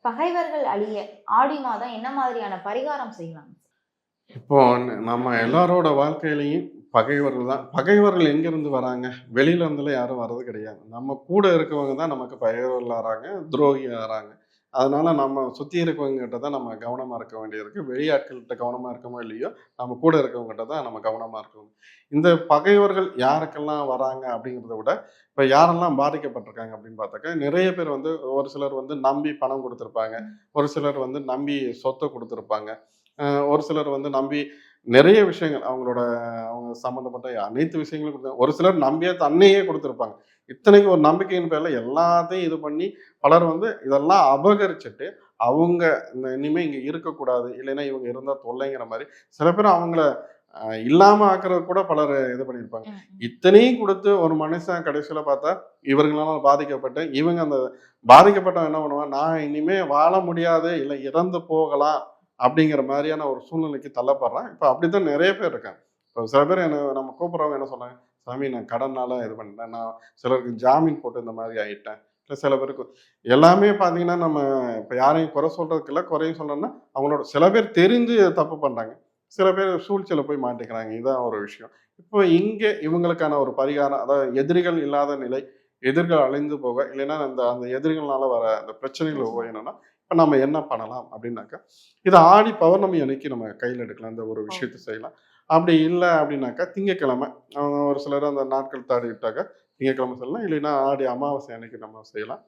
பகைவர்கள் அழிய ஆடி மாதம் என்ன மாதிரியான பரிகாரம் செய்யலாம்? இப்போ நம்ம எல்லாரோட வாழ்க்கையிலயும் பகைவர்கள் தான். பகைவர்கள் எங்கேருந்து வராங்க? வெளியில இருந்துலாம் யாரும் வர்றது கிடையாது. நம்ம கூட இருக்கவங்க தான் நமக்கு பகைவர்கள் ஆறாங்க, துரோகி ஆறாங்க. அதனால நம்ம சுத்தி இருக்கவங்ககிட்ட தான் நம்ம கவனமா இருக்க வேண்டியிருக்கு. வெளியாட்கள்கிட்ட கவனமா இருக்கோமோ இல்லையோ, நம்ம கூட இருக்கவங்ககிட்ட தான் நம்ம கவனமா இருக்கணும். இந்த பகைவர்கள் யாருக்கெல்லாம் வராங்க அப்படிங்கிறத விட, இப்ப யாரெல்லாம் பாதிக்கப்பட்டிருக்காங்க அப்படின்னு பார்த்தாக்கா, நிறைய பேர் வந்து ஒரு சிலர் வந்து நம்பி பணம் குடுத்துருப்பாங்க. ஒரு சிலர் வந்து நம்பி சொத்த குடுத்துருப்பாங்க. ஒரு சிலர் வந்து நம்பி நிறைய விஷயங்கள் அவங்க சம்மந்தப்பட்ட அனைத்து விஷயங்களும் குடுத்தாங்க. ஒரு சிலர் நம்பியே தன்னையே குடுத்துருப்பாங்க. இத்தனைக்கும் ஒரு நம்பிக்கையின் பேர்ல எல்லாத்தையும் இது பண்ணி பலர் வந்து இதெல்லாம் அபகரிச்சுட்டு, அவங்க இனிமே இங்க இருக்கக்கூடாது. இல்லைன்னா இவங்க இருந்தா தொல்லைங்கிற மாரி சில பேர் அவங்கள இல்லாம ஆக்குறதுக்கு கூட பலர் இது பண்ணியிருப்பாங்க. ம், ம். இத்தனையும் குடுத்து ஒரு மனுஷன் கடைசியில பார்த்தா, இவர்களால பாதிக்கப்பட்டு, இவங்க அந்த பாதிக்கப்பட்டவன் என்ன பண்ணுவான், நான் இனிமே வாழ முடியாது, இல்ல இறந்து போகலாம் அப்படிங்கிற மாரியான ஒரு சூழ்நிலைக்கு தள்ளப்படுறான். இப்ப அப்படித்தான் நெறைய பேர் இருக்காங்க. இப்ப சில பேர் நம்ம கூப்பிடுறவங்க என்ன சொன்னாங்க, "சாமி நான் கடன்னால இது பண்ணிட்டேன். நான் சிலருக்கு ஜாமீன் போட்டு இந்த மாரி ஆயிட்டேன்." இல்ல சில பேருக்கு எல்லாமே பார்த்தீங்கன்னா, நம்ம இப்ப யாரையும் குறை சொல்றதுக்கு இல்ல. குறையும் சொல்லணும்னா, அவங்களோட சில பேர் தெரிந்து தப்பு பண்றாங்க. சில பேர் சூழ்ச்சியில போய் மாட்டிக்கிறாங்க. இதான் ஒரு விஷயம். இப்போ இங்க இவங்களுக்கான ஒரு பரிகாரம், அதாவது எதிரிகள் இல்லாத நிலை, எதிரிகள் அழிந்து போக, இல்லைன்னா அந்த அந்த எதிரிகள்னால வர அந்த பிரச்சனைகள் பிரச்சனை. ஓயணும்னா, இப்ப நம்ம என்ன பண்ணலாம் அப்படின்னாக்கா, இத ஆடி பௌர்ணமி அன்னைக்கு நம்ம கையில எடுக்கலாம். இந்த ஒரு ஓ! விஷயத்த செய்யலாம். அப்படி இல்ல அப்படின்னாக்கா, திங்கட்கிழமை ஒரு சிலர் அந்த நாட்கள் தவறிவிட்டாக்க, திங்கட்கிழமை செய்யலாம். இல்லைன்னா ஆடி அமாவாசை அன்னைக்கு நம்ம செய்யலாம்.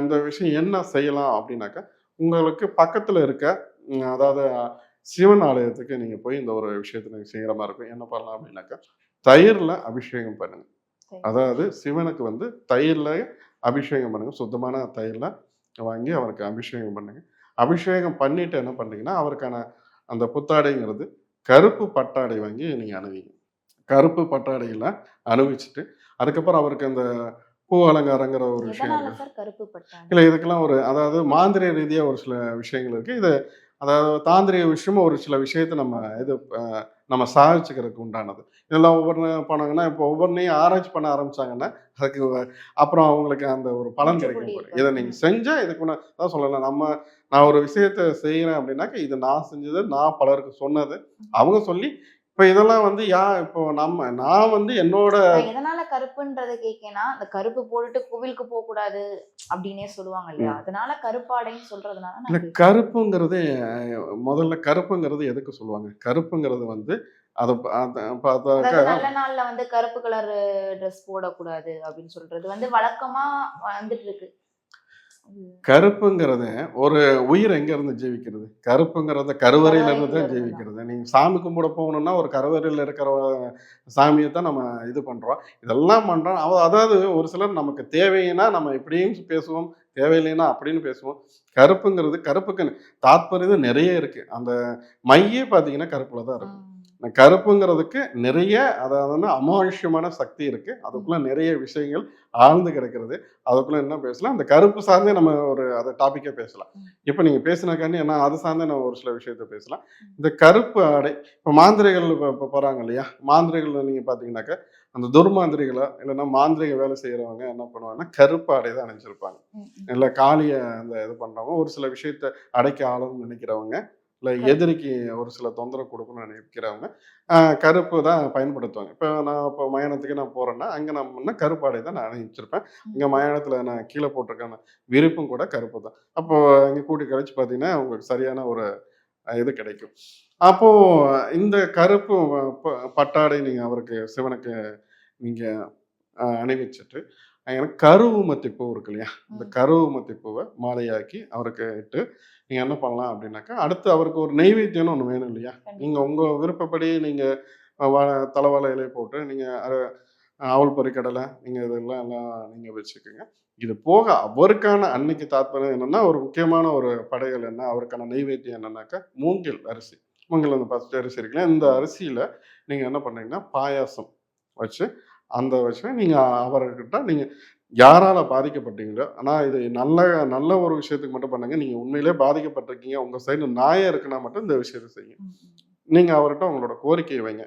இந்த விஷயம் என்ன செய்யலாம் அப்படின்னாக்கா, உங்களுக்கு பக்கத்துல இருக்க அதாவது சிவன் ஆலயத்துக்கு நீங்க போய் இந்த ஒரு விஷயத்த நீங்க செய்யற மாரி இருக்கும். என்ன பண்ணலாம் அப்படின்னாக்கா, தயிர்ல அபிஷேகம் பண்ணுங்க. சரி. அதாவது சிவனுக்கு வந்து தயிர்ல அபிஷேகம் பண்ணுங்க. சுத்தமான தயிர்ல வாங்கி அவருக்கு அபிஷேகம் பண்ணுங்க. அபிஷேகம் பண்ணிட்டு என்ன பண்றீங்கன்னா, அவருக்கான அந்த புத்தாடைங்கிறது கருப்பு பட்டாடை வாங்கி நீங்க அணிவிங்க. கருப்பு பட்டாடையில அணிவிச்சுட்டு, அதுக்கப்புறம் அவருக்கு அந்த பூ அலங்காரங்கிற ஒரு விஷயம் எதனால இருக்கு. சார் கருப்பு பட்டாணி? இல்ல இதுக்கெல்லாம் ஒரு அதாவது மாந்திரீக ரீதியா ஒரு சில விஷயங்கள் இருக்கு. இது அதாவது தாந்திரீக விஷயமா ஒரு சில விஷயத்த நம்ம சாதிச்சுக்கிறதுக்கு உண்டானது. இதெல்லாம் ஒவ்வொன்னு போனாங்கன்னா, இப்போ ஒவ்வொன்னையும் ஆராய்ச்சி பண்ண ஆரம்பிச்சாங்கன்னா, அதுக்கு அப்புறம் அவங்களுக்கு அந்த ஒரு பலன் முற்றுப்புள்ளி கிடைக்கும் போல. இருக்காது. இத நீங்க ம். செஞ்சா இதுக்கு அதான் சொல்லல. நான் ஒரு விஷயத்த செய்றேன் அப்படின்னாக்க, இது நான் செஞ்சது, நான் பலருக்கு சொன்னது. அவங்க சொல்லி இப்ப இதெல்லாம் வந்து இப்போ நான் வந்து என்னோட நான் எதனால கருப்புன்றத கேட்கேன்னா, அந்த கருப்பு போட்டுட்டு கோவிலுக்கு போக்கூடாது அப்டின்னே சொல்லுவாங்க இல்லையா? ம். அதனால கருப்பாடைன்னு சொல்றதுனால இல்ல நான் கேட்கிறேன். கருப்புங்கிறது முதல்ல கருப்புங்கிறது எதுக்கு சொல்லுவாங்க? கருப்புங்கிறது வந்து அத ப அத பார்த்தாக்கா அதாவது நல்ல நாள்ல வந்து கருப்பு கலர் ட்ரெஸ் போடக்கூடாது அப்டின்னு சொல்றது வந்து வழக்கமா வந்துட்டு இருக்கு. ம். கருப்புங்கிறது ஒரு உயிர் எங்க இருந்து ஜீவிக்கிறது? கருப்புங்கிறது கருவறையில இருந்து கருவறைக்குள்ள தான் இருந்து தான். ஜீவிக்கிறது. நீங்க சாமி கும்பிட போகணும்னா, ஒரு கருவறையில இருக்கிற சாமிய தான் நம்ம இது பண்றோம். இதெல்லாம் பண்றோம். அதாவது ஒரு சிலர் நமக்கு தேவைன்னா நம்ம இப்படியும் பேசுவோம். தேவையில்லைன்னா அப்படின்னு பேசுவோம். கருப்புக்குன்னு தாத்பரியம் நெறைய இருக்கு. அந்த மையே பார்த்தீங்கன்னா கருப்புல தான் இருக்கும். ம். இந்த கருப்புங்கிறதுக்கு நிறைய அதாவது அமானுஷ்யமான சக்தி இருக்கு. ம். அதுக்குள்ள நிறைய விஷயங்கள் ஆழ்ந்து கிடக்கிறது. அதுக்குள்ள என்ன பேசலாம், அந்த கருப்பு சார்ந்தே நம்ம ஒரு அத டாபிக்கே பேசலாம். ம். இப்ப நீங்க பேசினக்காண்டி நான் அது சார்ந்தே நம்ம ஒரு சில விஷயத்த பேசலாம். ம். இந்த கருப்பு ஆடை இப்ப மாந்திரிகள் இப்ப போறாங்க இல்லையா? மாந்திரிகள்ல நீங்க பார்த்தீங்கன்னாக்க, அந்த துர்மாந்திரிகளா இல்லன்னா மாந்திரீக வேலை செய்றவங்க என்ன பண்ணுவாங்கன்னா, கருப்பு ஆடை தான் அணிஞ்சிருப்பாங்க. ம். ம். இல்ல காளிய அந்த இது பண்றவங்க, ஒரு சில விஷயத்த அடக்கி ஆளணும்னு நினைக்கிறவங்க, இல்ல கருப்பு. எதிரிக்கு ஒரு சில தொந்தரவு குடுக்கணும்னு நினைக்கிறவங்க, கருப்பு தான் பயன்படுத்துவாங்க. இப்போ மயானத்துக்கு நான் போறேன்னா, அங்க நான் கருப்பு ஆடை தான் நான் அணிவிச்சிருப்பேன். இங்க ம். மயானத்துல நான் கீழ போட்டிருக்க விரிப்பும் கூட கருப்பு தான். அப்போ இங்க கூட்டி கழிச்சு பார்த்தீங்கன்னா, உங்களுக்கு சரியான ஒரு இது கிடைக்கும். அப்போ இந்த கருப்பு பட்டாடை நீங்க அவருக்கு சிவனுக்கு நீங்க அணிவிச்சுட்டு, எனக்கு கருவூமத்தி பூ இருக்கு இல்லையா? இந்த ம். கருவூமத்தி பூவ மாலையாக்கி அவருக்கு இட்டு, நீங்க என்ன பண்ணலாம் அப்டின்னாக்கா, அடுத்து அவருக்கு ஒரு நெய்வேத்தியம்னு ஒண்ணு வேணும் இல்லையா? நீங்க கண்டிப்பா. உங்க விருப்பப்படி நீங்க அ வ தலவாழை இலை போட்டு, நீங்க அவல் பொரிக்கடலை, நீங்க இதெல்லாம் எல்லாம் நீங்க வச்சுக்கங்க. இது போக அவருக்கான அன்னைக்கு தாத்பரியம் என்னன்னா, ஒரு முக்கியமான ஒரு படையல் என்ன, அவருக்கான நெய்வேத்தியம் என்னன்னாக்கா, மூங்கில் அரிசி. மூங்கில் அந்த பச்சை அரிசி இருக்குல்லையா? இந்த ம். அரிசியில நீங்க என்ன பண்றீங்கன்னா, பாயாசம் வச்சு அந்த விஷயம் நீங்க அவர்கிட்ட நீங்க யாரால பாதிக்கப்பட்டீங்களோ, ஆனா இது நல்ல நல்ல ஒரு விஷயத்துக்கு மட்டும் பண்ணுங்க. நீங்க உண்மையிலேயே பாதிக்கப்பட்டிருக்கீங்க. உங்க சைடுல நியாயம் இருக்குன்னா மட்டும் இந்த விஷயத்த செய்யுங்க. ம். ம். நீங்க அவர்ட்ட உங்களோட கோரிக்கைய வைங்க.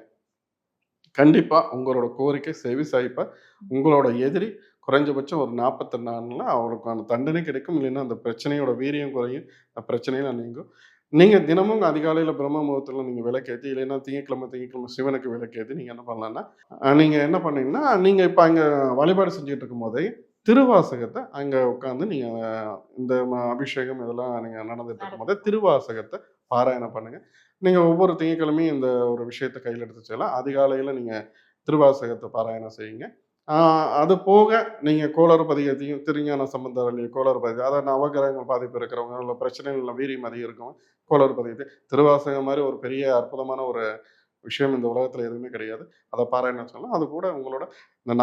கண்டிப்பா உங்களோட கோரிக்கை செவி சாய்ப்பா, ம். உங்களோட எதிரி குறைஞ்சபட்சம் ஒரு 42 நாள்ல அவருக்கான தண்டனை கிடைக்கும். இல்லைன்னா அந்த பிரச்சனையோட வீரியம் குறையும். அந்த பிரச்சனையும் நீங்கும். நீங்க தினமும் அதிகாலையில பிரம்ம முகூர்த்தத்துல நீங்க விளக்கேத்தி, இல்லைன்னா திங்கட்கிழமை சிவனுக்கு விளக்கேத்தி நீங்க என்ன பண்ணலாம்னா, நீங்க என்ன பண்ணீங்கன்னா, நீங்க இப்ப அங்க வழிபாடு செஞ்சுட்டு இருக்கும்போதே, திருவாசகத்த அங்க உட்கார்ந்து நீங்க இந்த அபிஷேகம் இதெல்லாம் நீங்க நடந்துட்டு இருக்கும்போதே, நடக்கும். திருவாசகத்த பாராயணம் பண்ணுங்க. நீங்க ஒவ்வொரு திங்கட்கிழமையும் இந்த ஒரு விஷயத்த கையில எடுத்து செய்யலாம். அதிகாலையில நீங்க திருவாசகத்த பாராயணம் செய்யுங்க. ஆ அது போக நீங்க கோளறு பதிகத்தையும், திருஞான சம்பந்தர் அருளிய கோளறு பதிகம், அதாவது நவகிரகங்கள் பாதிப்பு இருக்கிறவங்க, இல்ல பிரச்சனைகள்ல வீரியம் அதிகம் இருக்கவங்க, கோளறு பதிகத்தை திருவாசகம் மாரி ஒரு பெரிய அற்புதமான ஒரு விஷயம் இந்த உலகத்துல எதுவுமே கிடையாது. அத பாராயணம் சொல்லலாம். அது கூட உங்களோட இந்த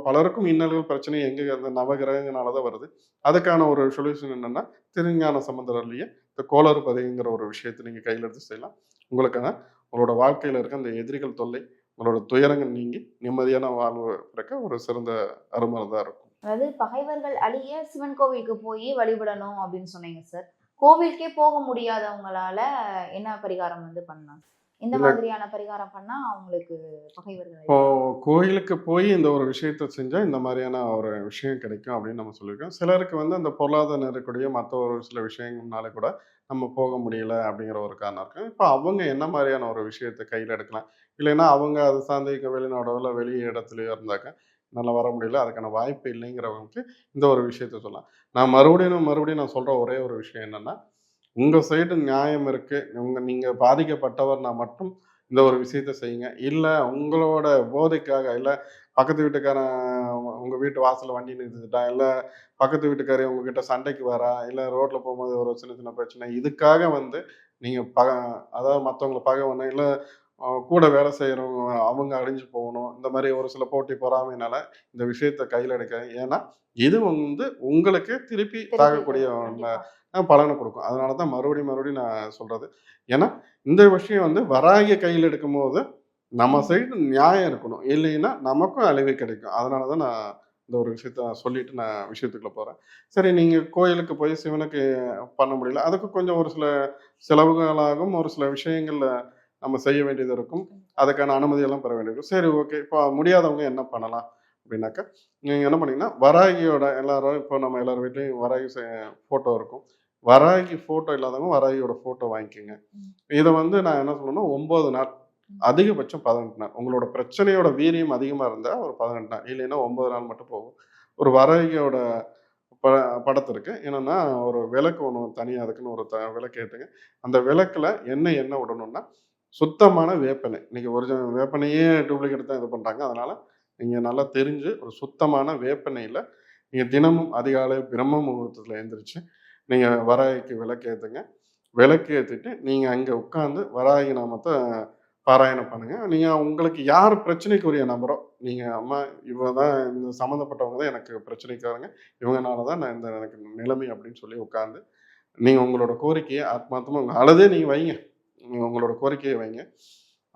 பலருக்கும் இன்னல்கள், பிரச்சனை எங்க அந்த நவகிரகங்களால தான் வருது. அதுக்கான ஒரு சொல்யூஷன் என்னன்னா, திருஞான சம்பந்தர் அருளிய இந்த கோளறு பதிகங்கிற ஒரு விஷயத்த நீங்க கையில எடுத்து செய்யலாம். உங்களுக்கான உங்களோட வாழ்க்கையில இருக்க அந்த எதிரிகள் தொல்லை, உங்களோட துயரங்கள் நீங்கி நிம்மதியான வாழ்வு பிறக்க ஒரு சிறந்த அருமருந்தா இருக்கும். அதாவது பகைவர்கள் அழிய சிவன் கோவிலுக்கு போய் வழிபடணும் அப்படின்னு சொன்னீங்க சார். கோவிலுக்கே போக முடியாதவங்களால என்ன பரிகாரம் வந்து பண்ணலாம்? எந்த இல்ல மாதிரியான பரிகாரம் பண்ணா அவங்களுக்கு பகைவர்கள் இப்போ அழிவாங்க? கோயிலுக்கு போய் இந்த ஒரு விஷயத்த செஞ்சா இந்த மாதிரியான ஒரு விஷயம் கிடைக்கும் அப்படின்னு நம்ம சொல்லியிருக்கோம். சிலருக்கு வந்து அந்த பொருளாதார நெருக்கடியோ, மத்த ஒரு சில விஷயங்கள்னால கூட நம்ம போக முடியல அப்படிங்கிற ஒரு காரணம் இருக்கு. இப்ப அவங்க என்ன மாதிரியான ஒரு விஷயத்த கையில எடுக்கலாம்? இல்லைன்னா அவங்க அது சார்ந்து இங்க வெளிநாடோ, இல்ல வெளி இடத்துலயோ இருந்தாக்க, என்னால வர முடியல. அதுக்கான வாய்ப்பு இல்லைங்கிறவங்களுக்கு இந்த ஒரு விஷயத்த சொல்லலாம். நான் மறுபடியும் நான் சொல்ற ஒரே ஒரு விஷயம் என்னன்னா, உங்க சைடு நியாயம் இருக்கு. நீங்க பாதிக்கப்பட்டவர்னா மட்டும் இந்த ஒரு விஷயத்த செய்யுங்க. இல்ல உங்களோட போதைக்காக, இல்ல பக்கத்து வீட்டுக்காரன் உங்க வீட்டு வாசல்ல வண்டி நிறுத்திட்டான், இல்ல பக்கத்து வீட்டுக்காரி உங்ககிட்ட சண்டைக்கு வரா, இல்ல ரோட்ல போம்போது ஒரு சின்ன சின்ன பிரச்சனை. இதுக்காக வந்து நீங்க அதாவது மத்தவங்கள பகைவனோ, இல்ல கூட வேலை செய்றவங்க அவங்க அழிஞ்சு போகணும். இந்த மாரி ஒரு சில போட்டி பொறாமையினால இந்த விஷயத்த கையில எடுக்காதீங்க. ஏன்னா, இது வந்து உங்களுக்கு திருப்பி திருப்பி தாக்கக்கூடிய வரும். கண்டிப்பா. பலன குடுக்கும். அதனால தான் மறுபடியும் நான் சொல்றது. ஏன்னா, இந்த விஷயம் வந்து வராகிய கையில எடுக்கும்போது, நம்ம ம். சைடு நியாயம் இருக்கணும். இல்லைன்னா, நமக்கும் அழிவு கிடைக்கும். அதனால தான் நான் இந்த ஒரு விஷயத்த சொல்லிட்டு நான் விஷயத்துக்குள்ள போறேன். சரி, நீங்க கோயிலுக்கு போய் சிவனுக்கு பண்ண முடியல. அதுக்கு கொஞ்சம் ஒரு சில செலவுகளாகும். ஒரு சில விஷயங்கள்ல நம்ம செய்ய வேண்டியது இருக்கும். கண்டிப்பா. அதுக்கான அனுமதியெல்லாம் பெற வேண்டியது இருக்கும். சரி, ஓகே. இப்போ முடியாதவங்க என்ன பண்ணலாம்? அப்படின்னாக்கா, நீங்க என்ன பண்ணீங்கன்னா, வராகியோட எல்லாரும் இப்போ நம்ம எல்லார் வீட்லயும் வராகி ஃபோட்டோ இருக்கும். வராகி ஃபோட்டோ இல்லாதவங்க வராகியோட ஃபோட்டோ வாங்கிக்கங்க. ம். இத வந்து நான் என்ன சொல்லணும்னா 9 நாள், ம். அதிகபட்சம் 18 நாள். உங்களோட பிரச்சனையோட வீரியம் அதிகமா இருந்தா ஒரு 18 நாள். இல்லைன்னா 9 நாள் மட்டும் போதும். ஒரு வராகியோட ப படத்திற்கு என்னன்னா, ஒரு விளக்கு ஒண்ணு தனியா அதுக்குன்னு ஒரு விளக்கு ஏத்துங்க. அந்த விளக்குல என்ன விடணும்னா, சுத்தமான வேப்பெண்ணெய். இன்னைக்கு ஒரிஜினல் வேப்பெண்ணெயே டூப்ளிகேட் தான் இது பண்றாங்க. அதனால நீங்க நல்லா தெரிஞ்சு ஒரு சுத்தமான வேப்பெண்ணெயில நீங்க தினமும் அதிகாலை பிரம்ம முகூர்த்தத்துல எந்திரிச்சு, நீங்க வராகிக்கு விளக்கு ஏத்துங்க. விளக்கு ஏத்திட்டு, நீங்க அங்க உட்கார்ந்து வராகி நாமத்த பாராயணம் பண்ணுங்க. நீங்க உங்களுக்கு யார் பிரச்சனைக்குரிய நபரோ, நீங்க அம்மா இவ தான் இந்த சம்மந்தப்பட்டவங்க தான் எனக்கு பிரச்சனைக்காரங்க. இவங்கனால தான் நான் இந்த எனக்கு நிலைமை அப்படின்னு சொல்லி உட்கார்ந்து, நீங்க உங்களோட கோரிக்கைய ஆத்மார்த்தமா அழுதே நீங்க வைங்க. நீங்க உங்களோட கோரிக்கைய வைங்க.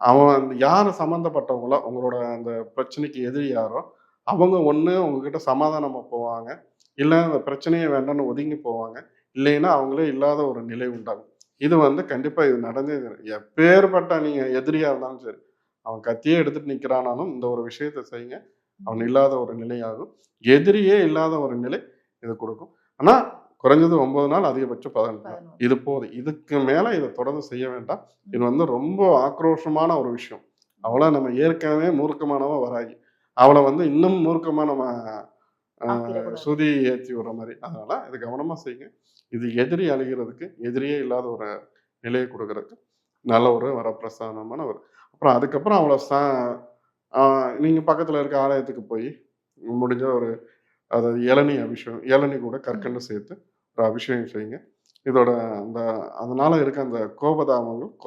அவன் யாரு சம்மந்தப்பட்டவங்களோ, உங்களோட அந்த பிரச்சனைக்கு எதிரி யாரோ, அவங்க ஒண்ணு உங்ககிட்ட சமாதானமா போவாங்க. இல்ல அந்த பிரச்சனையே வேண்டான்னு ஒதுங்கி போவாங்க. இல்லைன்னா, அவங்களே இல்லாத ஒரு நிலை உண்டாகும். இது வந்து கண்டிப்பா இது நடந்தே தீரும். எப்பேர்ப்பட்ட நீங்க எதிரியா இருந்தாலும் சரி, அவன் கத்தியே எடுத்துட்டு நிக்கிறானாலும் இந்த ஒரு விஷயத்த செய்யுங்க. அவன் ம். இல்லாத ஒரு நிலையாகும். எதிரியே இல்லாத ஒரு நிலை இது குடுக்கும். ஆனா, குறைஞ்சது 9 நாள், அதிகபட்சம் 18 நாள். 11. இது போதும். இதுக்கு மேல இத தொடர்ந்து செய்ய வேண்டாம். இது ம். வந்து ரொம்ப ஆக்ரோஷமான ஒரு விஷயம். அவள ம். நம்ம ஏற்கனவே மூர்க்கமானவ வராகி. அவள வந்து இன்னும் மூர்க்கமா நம்ம அ ஆக்கிடக்கூடாது. சுதி ஏத்தி விடுற மாரி. அதனால இத கவனமா செய்யுங்க. இது எதிரி அழிகிறதுக்கு, எதிரியே இல்லாத ஒரு நிலைய குடுக்குறதுக்கு நல்ல ஒரு வரப்பிரசாதமான ஒரு அப்புறம் அதுக்கப்புறம் அவள ஆ நீங்க பக்கத்துல இருக்க ஆலயத்துக்கு போயி, முடிஞ்ச ஒரு அதாவது இளநீ அபிஷேகம். இளநீ கூட ம். கற்கண்டு சேர்த்து ஒரு அபிஷேகம் செய்யுங்க. இதோட அந்த அதனால இருக்க அந்த கோபதாபங்கள் குறையும்.